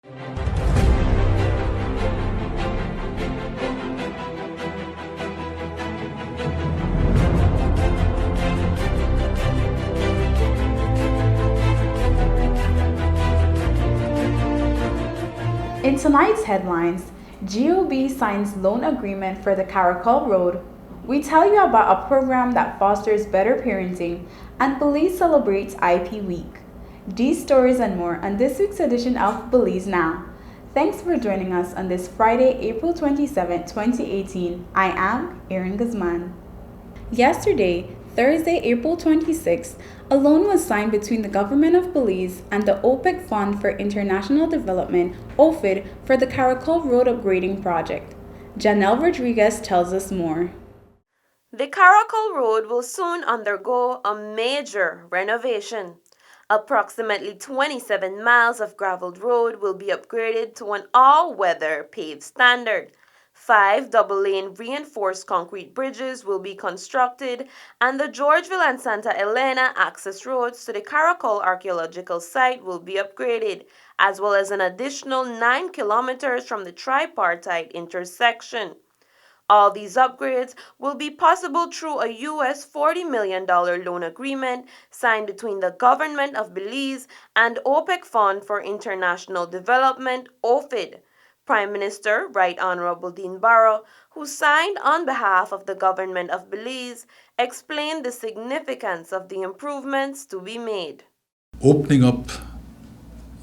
In tonight's headlines, GOB signs loan agreement for the Caracol Road. We tell you about a program that fosters better parenting, and Belize celebrates IP Week. These stories and more on this week's edition of Belize Now. Thanks for joining us on this Friday, April 27, 2018. I am Erin Guzman. Yesterday, Thursday, April 26, a loan was signed between the Government of Belize and the OPEC Fund for International Development, OFID, for the Caracol Road Upgrading Project. Janelle Rodriguez tells us more. The Caracol Road will soon undergo a major renovation. Approximately 27 miles of graveled road will be upgraded to an all-weather paved standard. 5 double-lane reinforced concrete bridges will be constructed, and the Georgeville and Santa Elena access roads to the Caracol archaeological site will be upgraded, as well as an additional 9 kilometers from the tripartite intersection. All these upgrades will be possible through a U.S. $40 million loan agreement signed between the Government of Belize and OPEC Fund for International Development, OFID. Prime Minister Right Honorable Dean Barrow, who signed on behalf of the Government of Belize, explained the significance of the improvements to be made. Opening up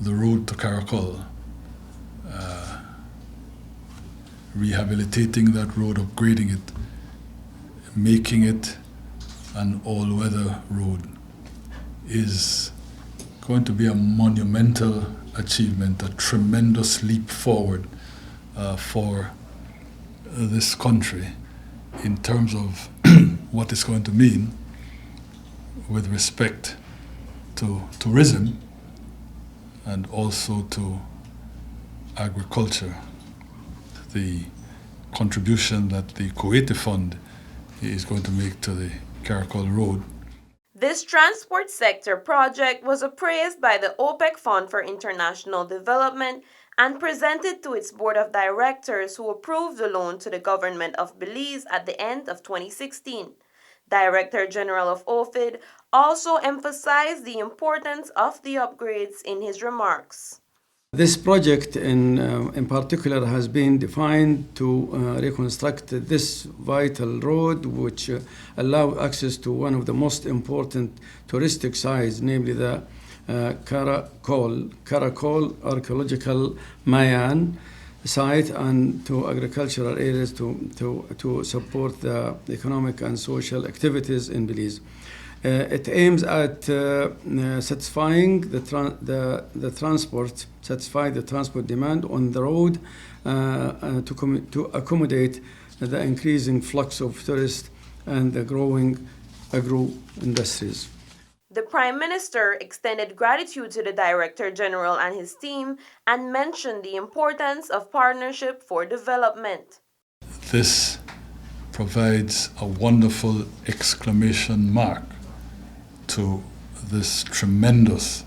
the road to Caracol, rehabilitating that road, upgrading it, making it an all-weather road is going to be a monumental achievement, a tremendous leap forward for this country in terms of what it's going to mean with respect to tourism and also to agriculture. The contribution that the Kuwaiti Fund is going to make to the Caracol Road. This transport sector project was appraised by the OPEC Fund for International Development and presented to its board of directors, who approved the loan to the Government of Belize at the end of 2016. Director General of OFID also emphasized the importance of the upgrades in his remarks. This project in particular has been defined to reconstruct this vital road, which allow access to one of the most important touristic sites, namely the Caracol Archaeological Mayan site, and to agricultural areas to support the economic and social activities in Belize. It aims at satisfying the transport demand on the road to accommodate the increasing flux of tourists and the growing agro-industries. The Prime Minister extended gratitude to the Director General and his team and mentioned the importance of partnership for development. This provides a wonderful exclamation mark to this tremendous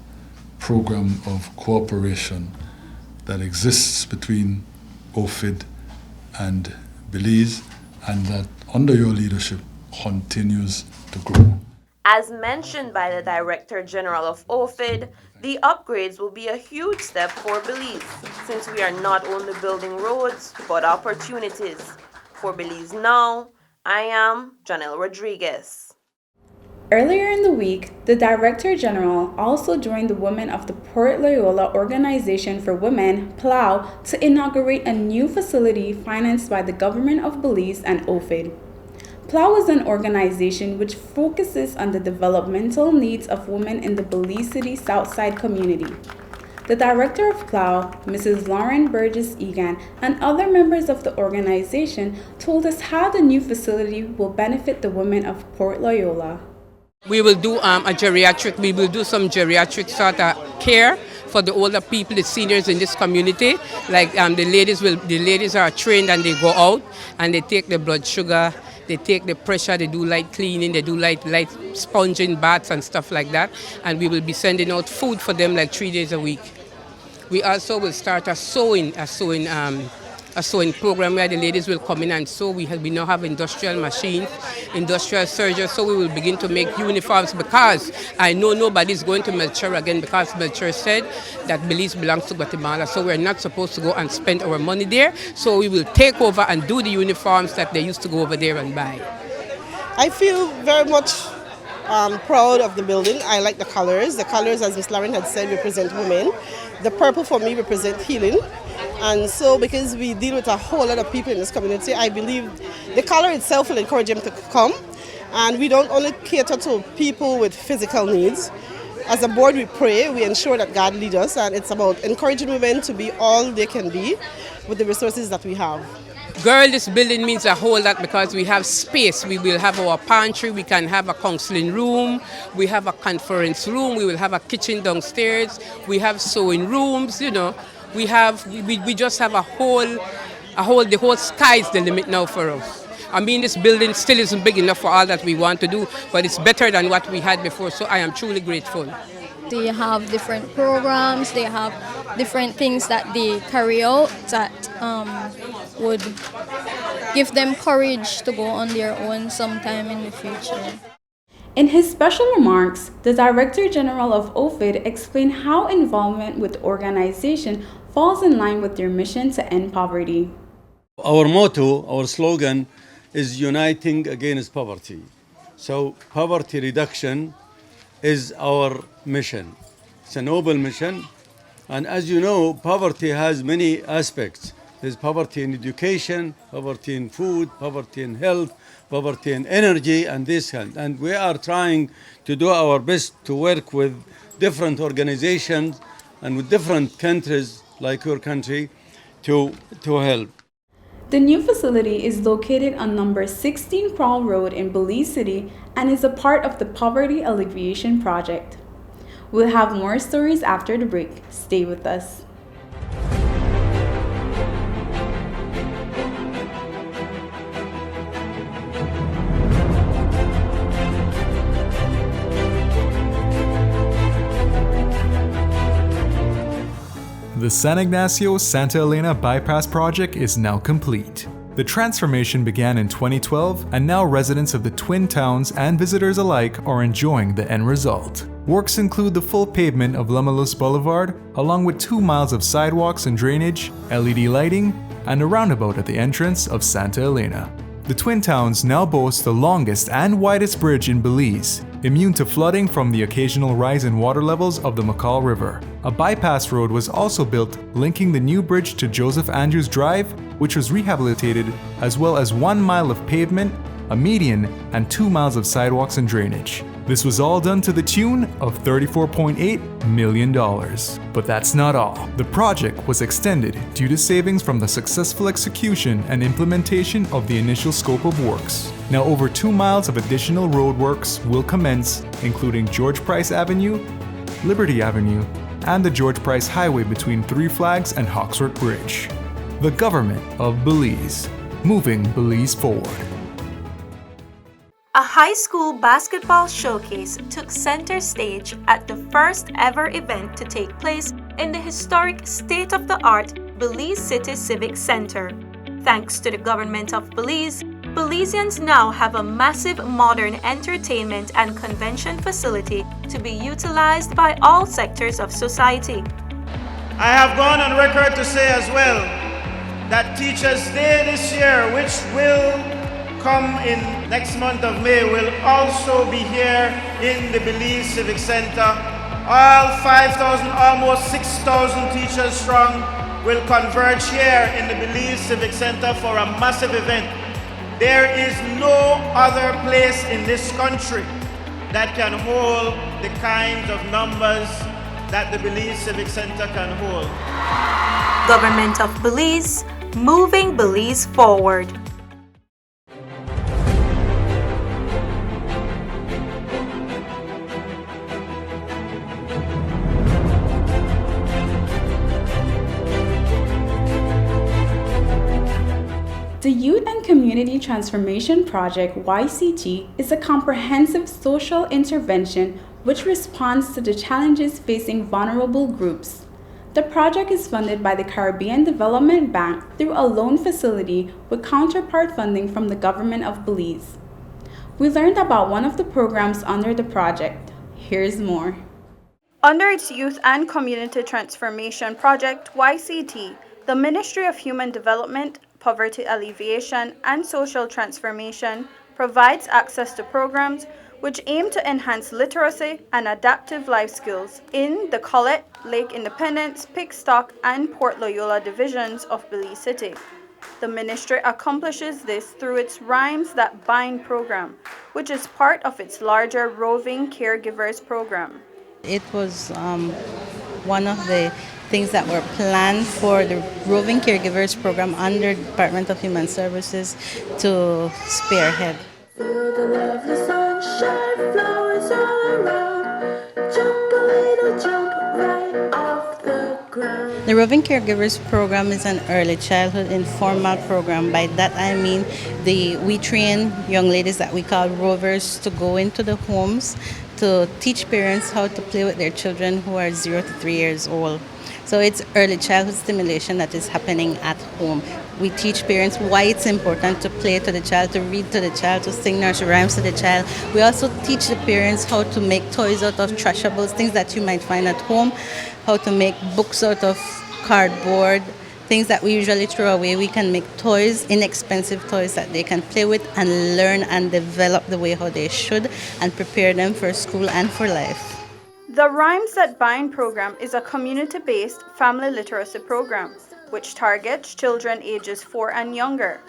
program of cooperation that exists between OFID and Belize, and that under your leadership continues to grow. As mentioned by the Director General of OFID, the upgrades will be a huge step for Belize, since we are not only building roads, but opportunities. For Belize Now, I am Janelle Rodriguez. Earlier in the week, the Director General also joined the women of the Port Loyola Organization for Women, PLOW, to inaugurate a new facility financed by the Government of Belize and OFID. PLOW is an organization which focuses on the developmental needs of women in the Belize City Southside community. The director of PLOW, Mrs. Lauren Burgess Egan, and other members of the organization told us how the new facility will benefit the women of Port Loyola. We will do we will do some geriatric sort of care for the older people, the seniors in this community. Like the ladies are trained and they go out and they take the blood sugar, they take the pressure, they do light cleaning, they do light sponging baths and stuff like that. And we will be sending out food for them like 3 days a week. We also will start a sewing program where the ladies will come in and sew. We now have industrial machines, industrial surgeons, so we will begin to make uniforms because I know nobody's going to Melchor again because Melchor said that Belize belongs to Guatemala, so we're not supposed to go and spend our money there. So we will take over and do the uniforms that they used to go over there and buy. I feel very much proud of the building. I like the colors. The colors, as Ms. Lauren had said, represent women. The purple for me represents healing. And so because we deal with a whole lot of people in this community, I believe the color itself will encourage them to come. And we don't only cater to people with physical needs. As a board, we pray, we ensure that God leads us, and it's about encouraging women to be all they can be with the resources that we have. Girl, this building means a whole lot because we have space. We will have our pantry, we can have a counseling room, we have a conference room, we will have a kitchen downstairs, we have sewing rooms, you know. We just have the whole sky's the limit now for us. I mean, this building still isn't big enough for all that we want to do, but it's better than what we had before, so I am truly grateful. They have different programs, they have different things that they carry out that would give them courage to go on their own sometime in the future. In his special remarks, the Director General of OFID explained how involvement with the organization falls in line with their mission to end poverty. Our motto, our slogan is uniting against poverty. So poverty reduction is our mission. It's a noble mission. And as you know, poverty has many aspects. There's poverty in education, poverty in food, poverty in health, poverty in energy, and this kind. And we are trying to do our best to work with different organizations and with different countries like your country to help. The new facility is located on number 16 Crawl Road in Belize City and is a part of the Poverty Alleviation Project. We'll have more stories after the break. Stay with us. The San Ignacio-Santa Elena Bypass Project is now complete. The transformation began in 2012, and now residents of the Twin Towns and visitors alike are enjoying the end result. Works include the full pavement of Lamalus Boulevard, along with 2 miles of sidewalks and drainage, LED lighting, and a roundabout at the entrance of Santa Elena. The Twin Towns now boast the longest and widest bridge in Belize, immune to flooding from the occasional rise in water levels of the McCall River. A bypass road was also built linking the new bridge to Joseph Andrews Drive, which was rehabilitated, as well as 1 mile of pavement, a median, and 2 miles of sidewalks and drainage. This was all done to the tune of $34.8 million. But that's not all. The project was extended due to savings from the successful execution and implementation of the initial scope of works. Now over 2 miles of additional roadworks will commence, including George Price Avenue, Liberty Avenue, and the George Price Highway between Three Flags and Hawksworth Bridge. The government of Belize, moving Belize forward. A high school basketball showcase took center stage at the first ever event to take place in the historic state-of-the-art Belize City Civic Center. Thanks to the government of Belize, Belizeans now have a massive modern entertainment and convention facility to be utilized by all sectors of society. I have gone on record to say as well that Teachers' Day this year, which will come in next month of May, will also be here in the Belize Civic Center. All 5,000, almost 6,000 teachers strong will converge here in the Belize Civic Center for a massive event. There is no other place in this country that can hold the kinds of numbers that the Belize Civic Center can hold. Government of Belize, moving Belize forward. The Youth and Community Transformation Project, YCT, is a comprehensive social intervention which responds to the challenges facing vulnerable groups. The project is funded by the Caribbean Development Bank through a loan facility with counterpart funding from the government of Belize. We learned about one of the programs under the project. Here's more. Under its Youth and Community Transformation Project, YCT, the Ministry of Human Development, Poverty Alleviation, and Social Transformation provides access to programs which aim to enhance literacy and adaptive life skills in the Colette, Lake Independence, Pickstock, and Port Loyola divisions of Belize City. The ministry accomplishes this through its Rhymes That Bind program, which is part of its larger Roving Caregivers program. It was one of the things that were planned for the Roving Caregivers program under Department of Human Services to spearhead. Feel the lovely sunshine, flowers all around. Jump a little jump right off the ground. The Roving Caregivers program is an early childhood informal program. By that I mean we train young ladies that we call rovers to go into the homes to teach parents how to play with their children who are 0 to 3 years old. So it's early childhood stimulation that is happening at home. We teach parents why it's important to play to the child, to read to the child, to sing nursery rhymes to the child. We also teach the parents how to make toys out of trashables, things that you might find at home, how to make books out of cardboard, things that we usually throw away. We can make toys, inexpensive toys that they can play with and learn and develop the way how they should and prepare them for school and for life. The Rhymes That Bind program is a community-based family literacy program which targets children ages 4 and younger.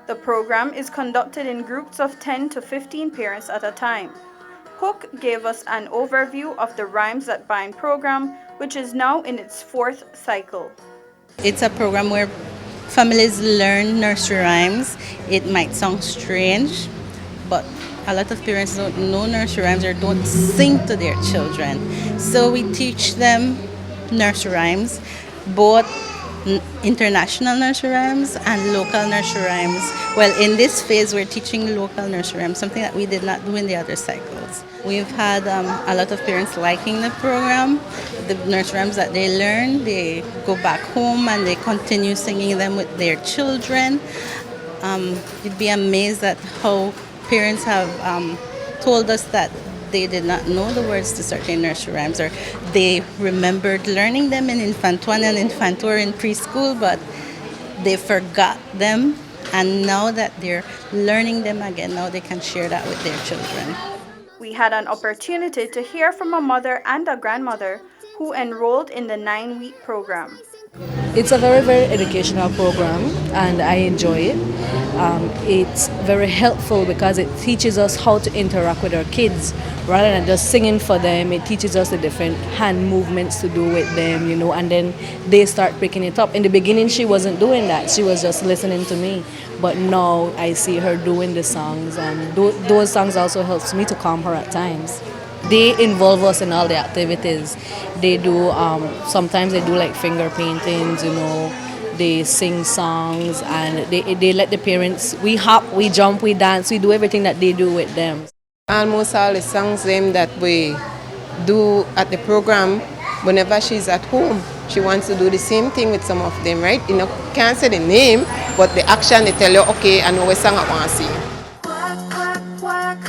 The program is conducted in groups of 10 to 15 parents at a time. Hook gave us an overview of the Rhymes That Bind program, which is now in its 4th cycle. It's a program where families learn nursery rhymes. It might sound strange, but a lot of parents don't know nursery rhymes or don't sing to their children. So we teach them nursery rhymes, both international nursery rhymes and local nursery rhymes. Well, in this phase, we're teaching local nursery rhymes, something that we did not do in the other cycles. We've had a lot of parents liking the program. The nursery rhymes that they learn, they go back home and they continue singing them with their children. You'd be amazed at how parents have told us that they did not know the words to certain nursery rhymes, or they remembered learning them in Infant 1 and Infant 2 in preschool, but they forgot them, and now that they're learning them again, now they can share that with their children. We had an opportunity to hear from a mother and a grandmother who enrolled in the 9-week program. It's a very, very educational program and I enjoy it. It's very helpful because it teaches us how to interact with our kids rather than just singing for them. It teaches us the different hand movements to do with them, and then they start picking it up. In the beginning, she wasn't doing that. She was just listening to me. But now I see her doing the songs, and those songs also helps me to calm her at times. They involve us in all the activities. They do, sometimes they do like finger paintings, they sing songs, and they let the parents, we hop, we jump, we dance, we do everything that they do with them. Almost all the songs that we do at the program, whenever she's at home, she wants to do the same thing with some of them, right? Can't say the name, but the action, they tell you, okay, I know what song I want to sing. Quack, quack, quack,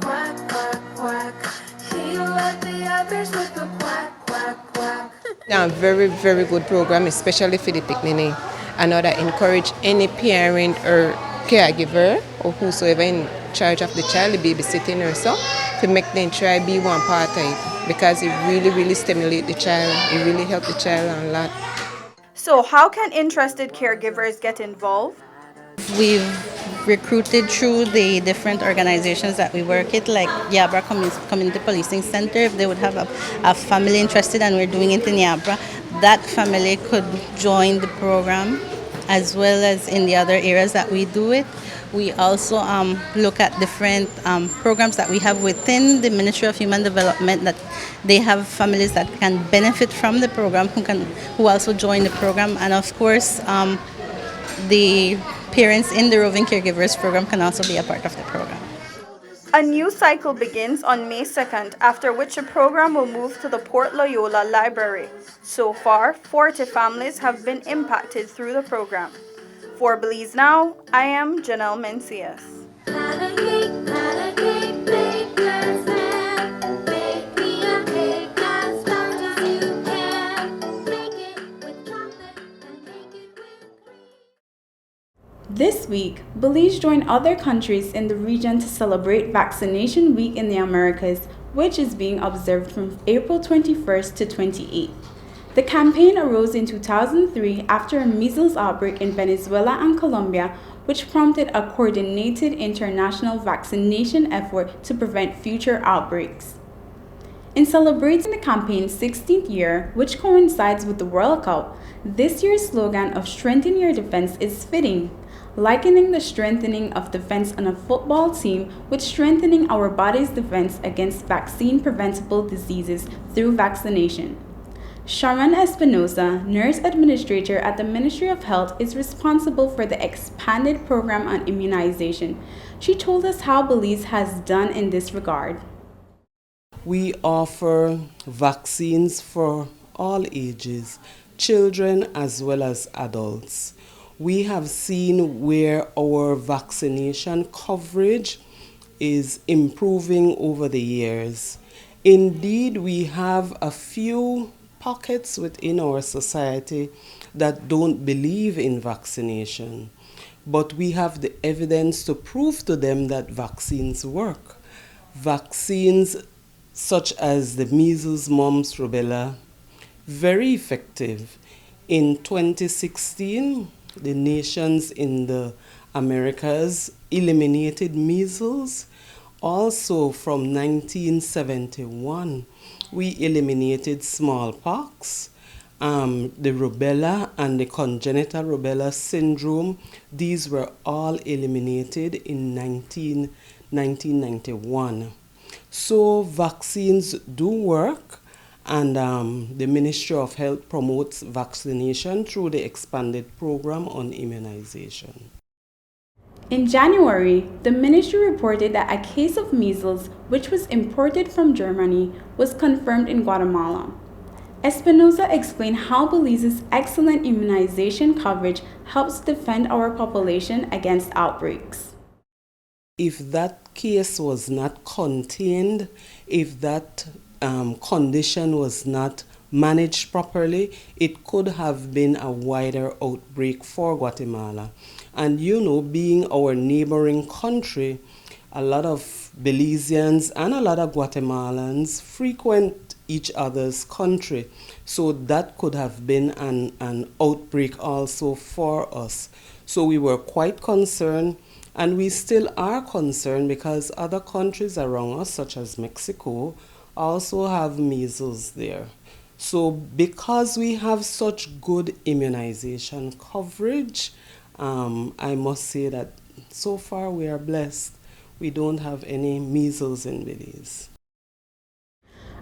quack, quack, quack. He'll let the others with the quack, quack, quack. Yeah, very, very good program, especially for the picnic. I know that encourage any parent or caregiver or whosoever in charge of the child, the babysitting or so, to make them try be one part of it, because it really, really stimulates the child. It really helps the child a lot. So how can interested caregivers get involved? We've recruited through the different organizations that we work with, like Yabra Community Policing Center. If they would have a family interested and we're doing it in Yabra, that family could join the program, as well as in the other areas that we do it. We also look at different programs that we have within the Ministry of Human Development, that they have families that can benefit from the program, who also join the program. And of course, the parents in the Roving Caregivers program can also be a part of the program. A new cycle begins on May 2nd, after which the program will move to the Port Loyola Library. So far, 40 families have been impacted through the program. For Belize Now, I am Janelle Mencias. This week, Belize joined other countries in the region to celebrate Vaccination Week in the Americas, which is being observed from April 21st to 28th. The campaign arose in 2003 after a measles outbreak in Venezuela and Colombia, which prompted a coordinated international vaccination effort to prevent future outbreaks. In celebrating the campaign's 16th year, which coincides with the World Cup, this year's slogan of "Strengthen Your Defense" is fitting, likening the strengthening of defense on a football team with strengthening our body's defense against vaccine-preventable diseases through vaccination. Sharon Espinosa, nurse administrator at the Ministry of Health, is responsible for the expanded program on immunization. She told us how Belize has done in this regard. We offer vaccines for all ages, children as well as adults. We have seen where our vaccination coverage is improving over the years. Indeed, we have a few pockets within our society that don't believe in vaccination, but we have the evidence to prove to them that vaccines work. Vaccines such as the measles, mumps, rubella, very effective. In 2016, the nations in the Americas eliminated measles. Also from 1971, we eliminated smallpox, the rubella and the congenital rubella syndrome. These were all eliminated in 1991. So vaccines do work, and the Ministry of Health promotes vaccination through the expanded program on immunization. In January, the ministry reported that a case of measles, which was imported from Germany, was confirmed in Guatemala. Espinosa explained how Belize's excellent immunization coverage helps defend our population against outbreaks. If that case was not contained, if that condition was not managed properly, it could have been a wider outbreak for Guatemala. And being our neighboring country, a lot of Belizeans and a lot of Guatemalans frequent each other's country. So that could have been an outbreak also for us. So we were quite concerned, and we still are concerned because other countries around us, such as Mexico, also have measles there. So because we have such good immunization coverage, I must say that so far we are blessed. We don't have any measles in Belize.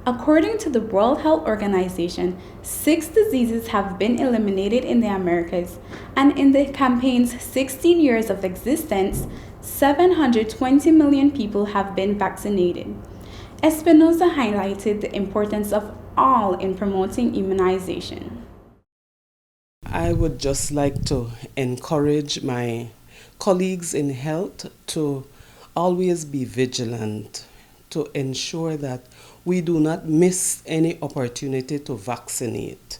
According to the World Health Organization, 6 diseases have been eliminated in the Americas, and in the campaign's 16 years of existence, 720 million people have been vaccinated. Espinosa highlighted the importance of all in promoting immunization. I would just like to encourage my colleagues in health to always be vigilant, to ensure that we do not miss any opportunity to vaccinate.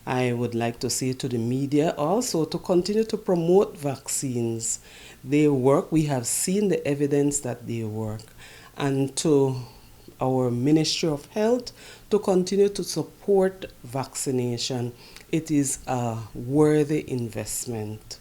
I would like to say to the media also to continue to promote vaccines. They work. We have seen the evidence that they work. And to our Ministry of Health to continue to support vaccination. It is a worthy investment.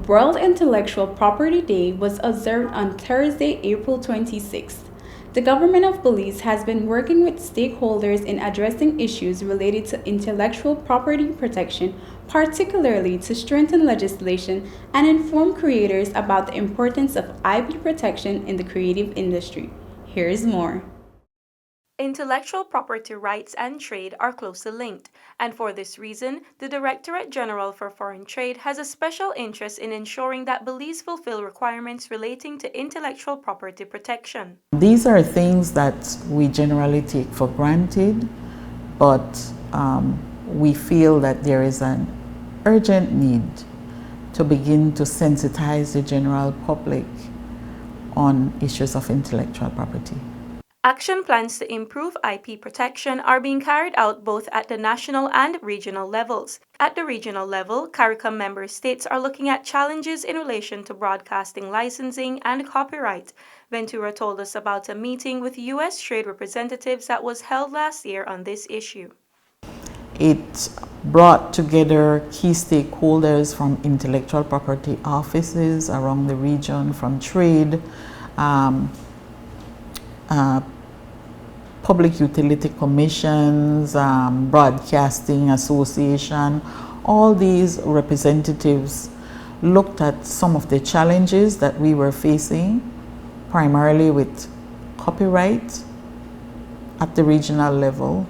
World Intellectual Property Day was observed on Thursday, April 26th. The government of Belize has been working with stakeholders in addressing issues related to intellectual property protection, particularly to strengthen legislation and inform creators about the importance of IP protection in the creative industry. Here's more. intellectual property rights and trade are closely linked, and for this reason, the Directorate General for Foreign Trade has a special interest in ensuring that Belize fulfill requirements relating to intellectual property protection. These are things that we generally take for granted, but we feel that there is an urgent need to begin to sensitize the general public on issues of intellectual property. Action plans to improve IP protection are being carried out both at the national and regional levels. At the regional level, CARICOM member states are looking at challenges in relation to broadcasting licensing and copyright. Ventura told us about a meeting with U.S. trade representatives that was held last year on this issue. It brought together key stakeholders from intellectual property offices around the region, from trade, public utility commissions, broadcasting association. All these representatives looked at some of the challenges that we were facing, primarily with copyright at the regional level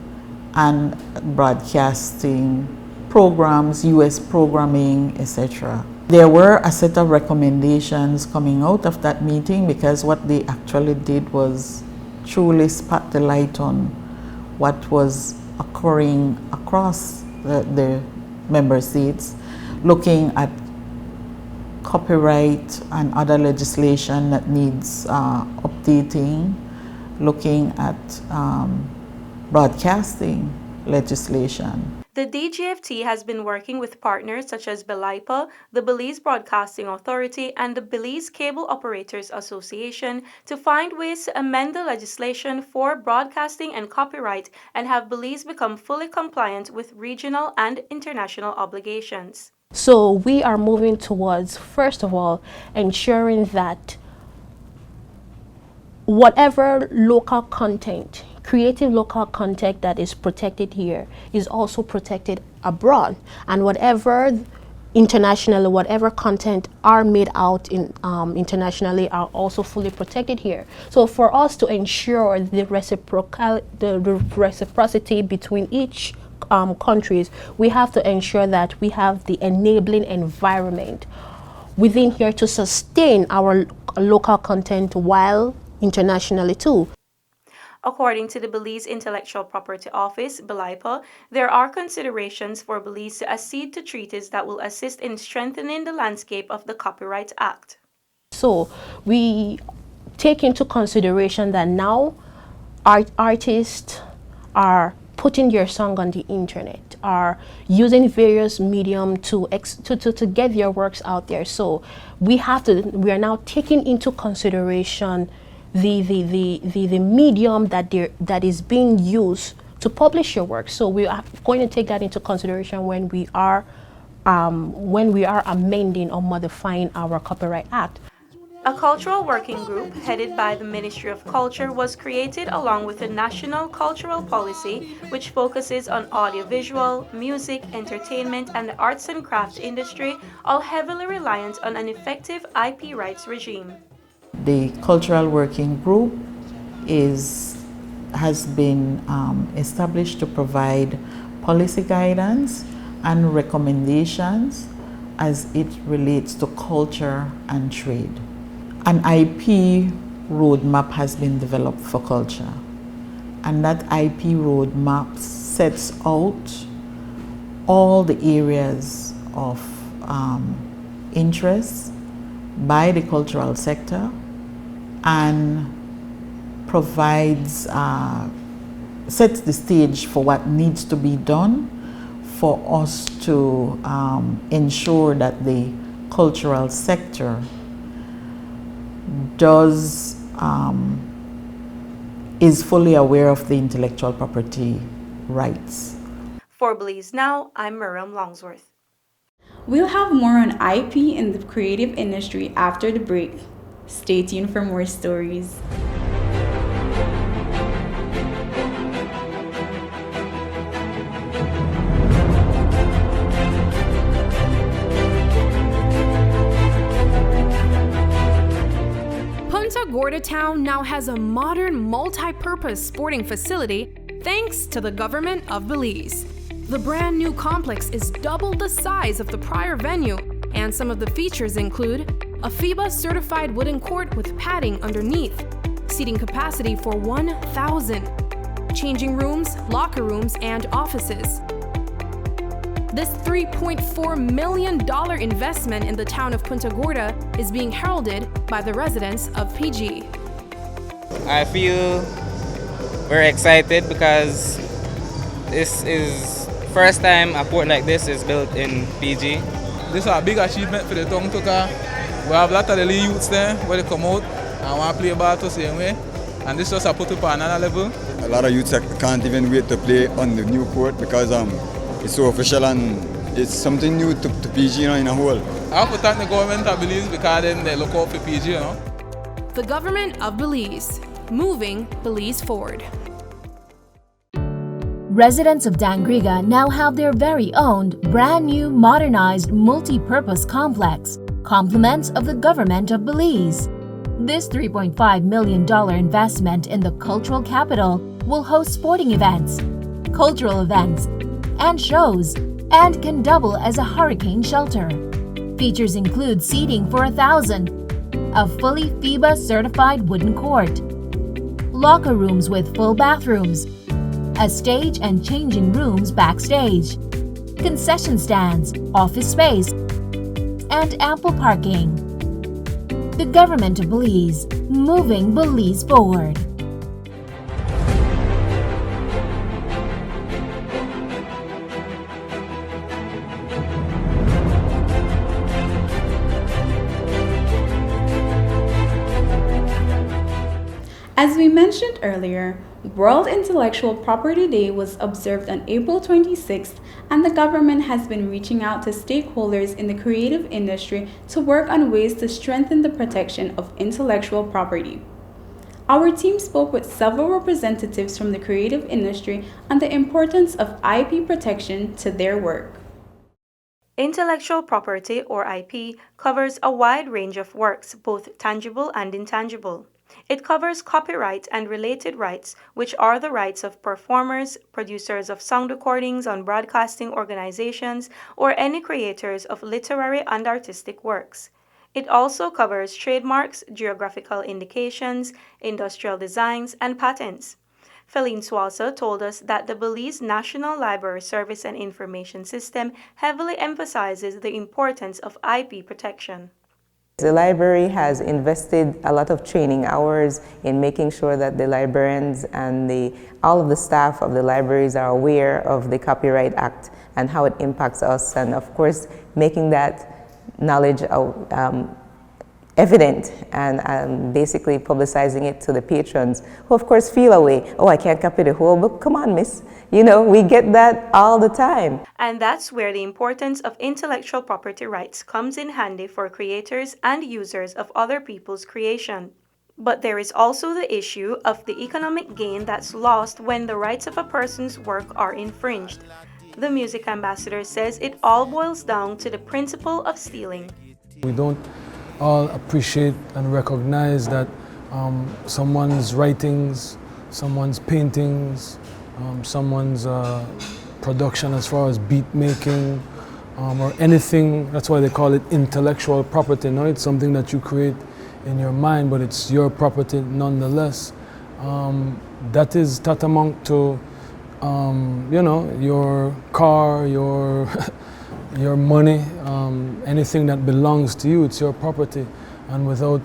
and broadcasting programs, US programming, etc. There were a set of recommendations coming out of that meeting, because what they actually did was truly spot the light on what was occurring across the member states, looking at copyright and other legislation that needs updating, looking at broadcasting legislation. The DGFT has been working with partners such as BELIPA, the Belize Broadcasting Authority, and the Belize Cable Operators Association to find ways to amend the legislation for broadcasting and copyright and have Belize become fully compliant with regional and international obligations. So we are moving towards, first of all, ensuring that whatever local content, creative local content that is protected here is also protected abroad, and whatever internationally, whatever content are made out in internationally are also fully protected here. So for us to ensure the reciprocity between each countries, we have to ensure that we have the enabling environment within here to sustain our local content while internationally too. According to the Belize Intellectual Property Office, BELIPA, there are considerations for Belize to accede to treaties that will assist in strengthening the landscape of the Copyright Act. So we take into consideration that now artists are putting their song on the internet, are using various medium to get their works out there. So we are now taking into consideration the medium that is being used to publish your work. So we are going to take that into consideration when we are amending or modifying our Copyright Act. A cultural working group headed by the Ministry of Culture was created along with a national cultural policy which focuses on audiovisual, music, entertainment, and the arts and crafts industry, all heavily reliant on an effective IP rights regime. The cultural working group has been established to provide policy guidance and recommendations as it relates to culture and trade. An IP roadmap has been developed for culture, and that IP roadmap sets out all the areas of interest by the cultural sector and provides, sets the stage for what needs to be done for us to ensure that the cultural sector is fully aware of the intellectual property rights. For Belize Now, I'm Miriam Longsworth. We'll have more on IP in the creative industry after the break. Stay tuned for more stories. Punta Gorda town now has a modern multi-purpose sporting facility thanks to the government of Belize. The brand new complex is double the size of the prior venue, and some of the features include a FIBA certified wooden court with padding underneath, seating capacity for 1,000, changing rooms, locker rooms, and offices. This $3.4 million investment in the town of Punta Gorda is being heralded by the residents of PG. I feel very excited because this is first time a port like this is built in PG. This is a big achievement for the town because we have a lot of the youths there where they come out and want to play ball the same way. And this just a put up on another level. A lot of youths can't even wait to play on the new court because it's so official and it's something new to PG, in a whole. I have to thank the government of Belize because then they look out for PG, The government of Belize, moving Belize forward. Residents of Dangriga now have their very own brand new modernized multi-purpose complex, compliments of the government of Belize. This $3.5 million investment in the cultural capital will host sporting events, cultural events, and shows, and can double as a hurricane shelter. Features include seating for 1,000, a fully FIBA certified wooden court, locker rooms with full bathrooms, a stage and changing rooms backstage, concession stands, office space, and ample parking. The government of Belize, moving Belize forward. As we mentioned earlier, World Intellectual Property Day was observed on April 26th, and the government has been reaching out to stakeholders in the creative industry to work on ways to strengthen the protection of intellectual property. Our team spoke with several representatives from the creative industry on the importance of IP protection to their work. Intellectual property, or IP, covers a wide range of works, both tangible and intangible. It covers copyright and related rights, which are the rights of performers, producers of sound recordings on broadcasting organizations, or any creators of literary and artistic works. It also covers trademarks, geographical indications, industrial designs, and patents. Feline Swalsa told us that the Belize National Library Service and Information System heavily emphasizes the importance of IP protection. The library has invested a lot of training hours in making sure that the librarians and all of the staff of the libraries are aware of the Copyright Act and how it impacts us, and of course making that knowledge evident and basically publicizing it to the patrons who of course feel away, oh, I can't copy the whole book, come on miss. You know, we get that all the time. And that's where the importance of intellectual property rights comes in handy for creators and users of other people's creation. But there is also the issue of the economic gain that's lost when the rights of a person's work are infringed. The music ambassador says it all boils down to the principle of stealing. We don't all appreciate and recognize that someone's writings, someone's paintings, someone's production as far as beat making or anything, that's why they call it intellectual property. No, it's something that you create in your mind, but it's your property nonetheless. That is tantamount to, you know, your car, your your money, anything that belongs to you, it's your property. And without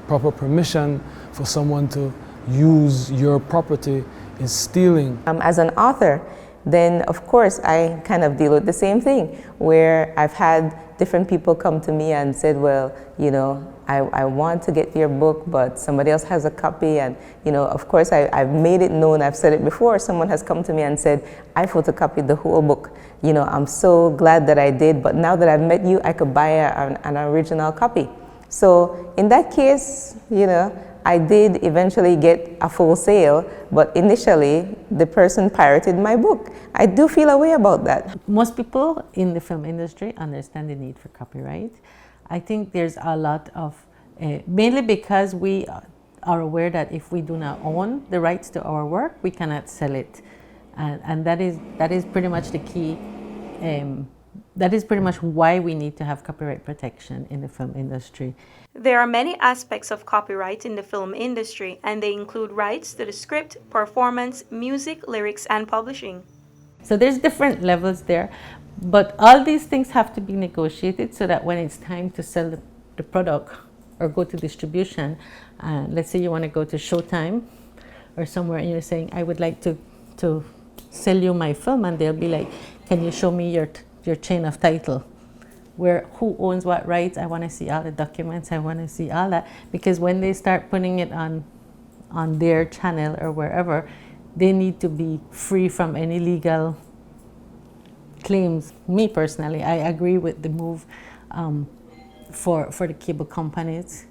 proper permission for someone to use your property is stealing. As an author, then of course I kind of deal with the same thing, where I've had different people come to me and said, well, you know, I want to get your book, but somebody else has a copy. And, you know, of course I've made it known, I've said it before, someone has come to me and said, I photocopied the whole book. You know, I'm so glad that I did, but now that I've met you, I could buy an original copy. So in that case, you know, I did eventually get a full sale, but initially the person pirated my book. I do feel a way about that. Most people in the film industry understand the need for copyright. I think there's a lot of, mainly because we are aware that if we do not own the rights to our work, we cannot sell it. And that is pretty much the key. That is pretty much why we need to have copyright protection in the film industry. There are many aspects of copyright in the film industry, and they include rights to the script, performance, music, lyrics, and publishing. So there's different levels there, but all these things have to be negotiated so that when it's time to sell the product or go to distribution, let's say you want to go to Showtime or somewhere and you're saying, I would like to sell you my film, and they'll be like, can you show me your chain of title? Who owns what rights? I want to see all the documents. I want to see all that, because when they start putting it on their channel or wherever, they need to be free from any legal claims. Me personally, I agree with the move for the cable companies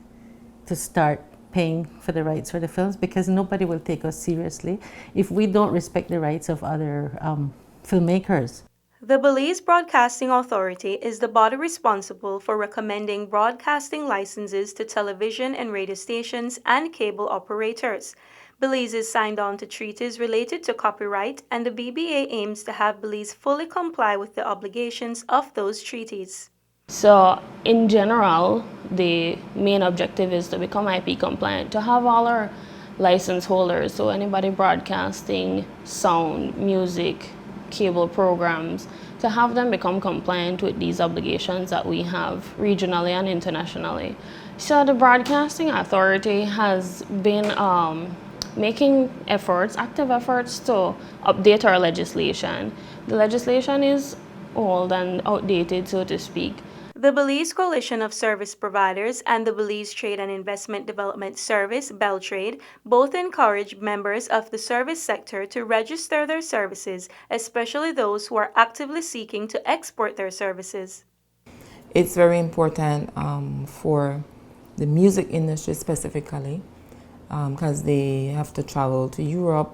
to start paying for the rights for the films, because nobody will take us seriously if we don't respect the rights of other filmmakers. The Belize Broadcasting Authority is the body responsible for recommending broadcasting licenses to television and radio stations and cable operators. Belize is signed on to treaties related to copyright, and the BBA aims to have Belize fully comply with the obligations of those treaties. So in general, the main objective is to become IP compliant, to have all our license holders, so anybody broadcasting sound, music, cable programs, to have them become compliant with these obligations that we have regionally and internationally. So the Broadcasting Authority has been making active efforts to update our legislation. The legislation is old and outdated, so to speak. The Belize Coalition of Service Providers and the Belize Trade and Investment Development Service, Beltrade, both encourage members of the service sector to register their services, especially those who are actively seeking to export their services. It's very important for the music industry specifically, because they have to travel to Europe,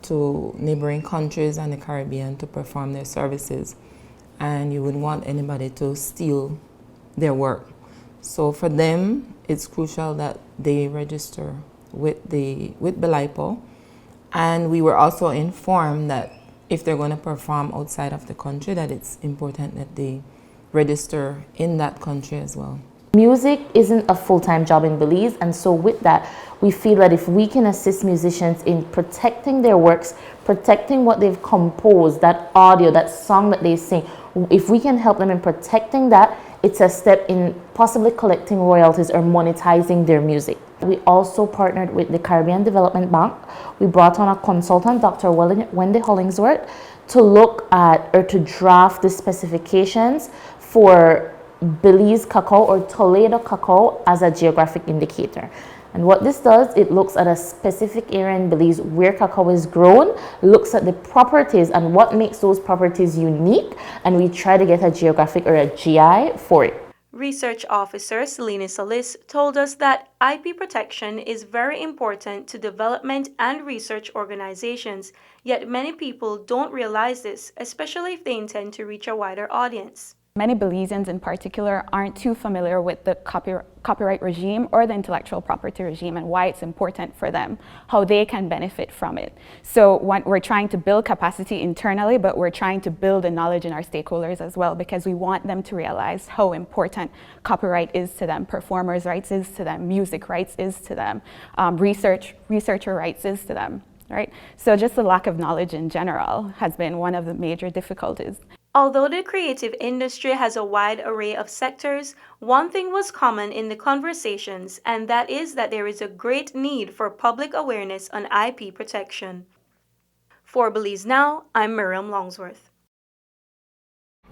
to neighboring countries and the Caribbean to perform their services. And you wouldn't want anybody to steal their work. So for them, it's crucial that they register with BELIPO. And we were also informed that if they're going to perform outside of the country, that it's important that they register in that country as well. Music isn't a full-time job in Belize, and so with that, we feel that if we can assist musicians in protecting their works, protecting what they've composed, that audio, that song that they sing, if we can help them in protecting that, it's a step in possibly collecting royalties or monetizing their music. We also partnered with the Caribbean Development Bank. We brought on a consultant, Dr. Wendy Hollingsworth, to look at or to draft the specifications for Belize cacao or Toledo cacao as a geographic indicator. And what this does, it looks at a specific area in Belize where cacao is grown, looks at the properties and what makes those properties unique, and we try to get a geographic or a GI for it. Research officer Selene Solis told us that IP protection is very important to development and research organizations, yet many people don't realize this, especially if they intend to reach a wider audience. Many Belizeans in particular aren't too familiar with the copyright regime or the intellectual property regime and why it's important for them, how they can benefit from it. So we're trying to build capacity internally, but we're trying to build the knowledge in our stakeholders as well, because we want them to realize how important copyright is to them, performers' rights is to them, music rights is to them, researcher rights is to them, right? So just the lack of knowledge in general has been one of the major difficulties. Although the creative industry has a wide array of sectors, one thing was common in the conversations, and that is that there is a great need for public awareness on IP protection. For Belize Now, I'm Miriam Longsworth.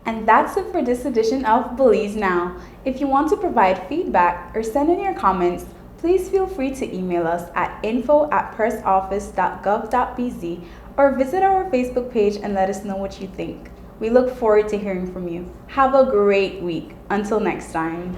And that's it for this edition of Belize Now. If you want to provide feedback or send in your comments, please feel free to email us at info@persoffice.gov.bz or visit our Facebook page and let us know what you think. We look forward to hearing from you. Have a great week. Until next time.